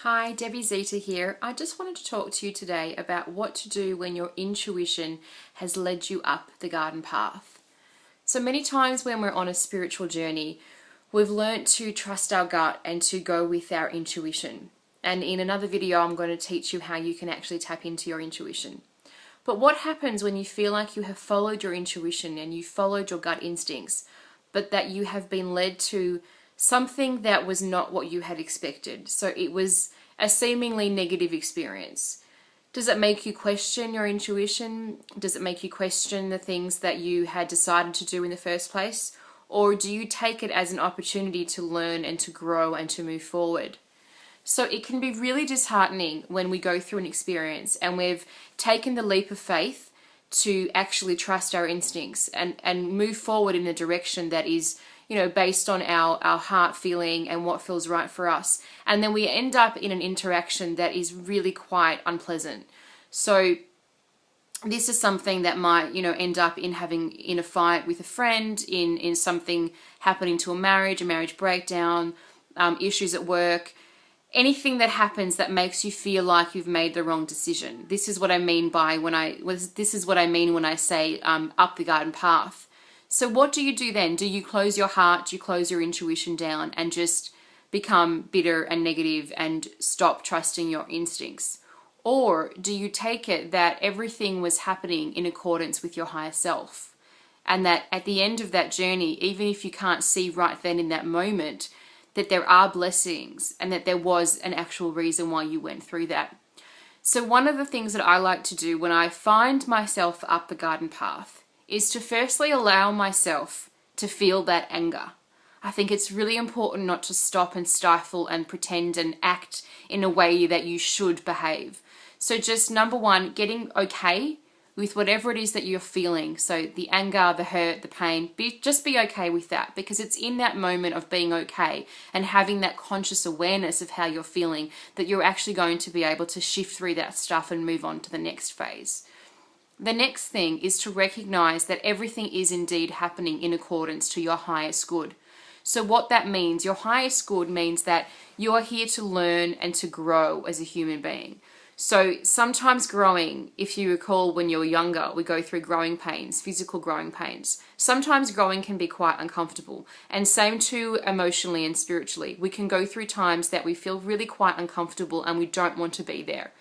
Hi, Debbie Zeta here. I just wanted to talk to you today about what to do when your intuition has led you up the garden path. So many times when we're on a spiritual journey, we've learnt to trust our gut and to go with our intuition. And in another video, I'm going to teach you how you can actually tap into your intuition. But what happens when you feel like you have followed your intuition and you followed your gut instincts, but that you have been led to something that was not what you had expected? So it was a seemingly negative experience. Does it make you question your intuition? Does it make you question the things that you had decided to do in the first place? Or do you take it as an opportunity to learn and to grow and to move forward? So it can be really disheartening when we go through an experience and we've taken the leap of faith to actually trust our instincts and move forward in a direction that is, based on our heart feeling and what feels right for us. And then we end up in an interaction that is really quite unpleasant. So this is something that might, end up in a fight with a friend, in something happening to a marriage breakdown, issues at work, anything that happens that makes you feel like you've made the wrong decision. This is what I mean when I say up the garden path. So what do you do then? Do you close your heart? Do you close your intuition down and just become bitter and negative and stop trusting your instincts? Or do you take it that everything was happening in accordance with your higher self? And that at the end of that journey, even if you can't see right then in that moment, that there are blessings and that there was an actual reason why you went through that. So one of the things that I like to do when I find myself up the garden path is to firstly allow myself to feel that anger. I think it's really important not to stop and stifle and pretend and act in a way that you should behave. So just number one, getting okay with whatever it is that you're feeling. So the anger, the hurt, the pain, just be okay with that, because it's in that moment of being okay and having that conscious awareness of how you're feeling that you're actually going to be able to shift through that stuff and move on to the next phase. The next thing is to recognize that everything is indeed happening in accordance to your highest good. So what that means, your highest good means that you are here to learn and to grow as a human being. So sometimes growing, if you recall when you were younger, we go through growing pains, physical growing pains. Sometimes growing can be quite uncomfortable, and same too emotionally and spiritually. We can go through times that we feel really quite uncomfortable and we don't want to be there.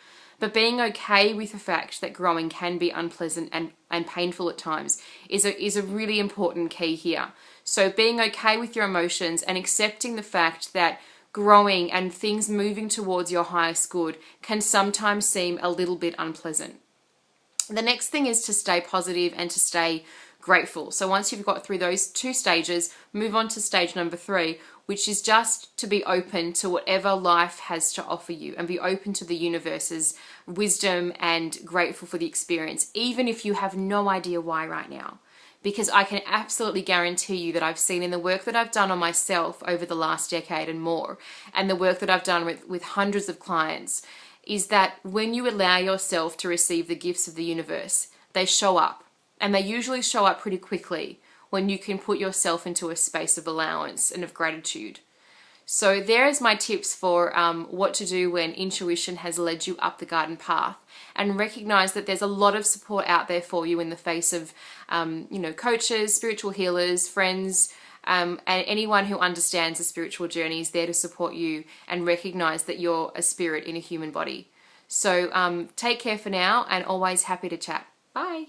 But being okay with the fact that growing can be unpleasant and painful at times is a really important key here. So being okay with your emotions and accepting the fact that growing and things moving towards your highest good can sometimes seem a little bit unpleasant. The next thing is to stay positive and to stay grateful. So once you've got through those two stages, move on to stage number 3, which is just to be open to whatever life has to offer you and be open to the universe's wisdom and grateful for the experience, even if you have no idea why right now. Because I can absolutely guarantee you that I've seen in the work that I've done on myself over the last decade and more, and the work that I've done with hundreds of clients, is that when you allow yourself to receive the gifts of the universe, they show up. And they usually show up pretty quickly when you can put yourself into a space of allowance and of gratitude. So there's my tips for what to do when intuition has led you up the garden path, and recognize that there's a lot of support out there for you in the face of, coaches, spiritual healers, friends, and anyone who understands the spiritual journey is there to support you, and recognize that you're a spirit in a human body. So take care for now, and always happy to chat. Bye.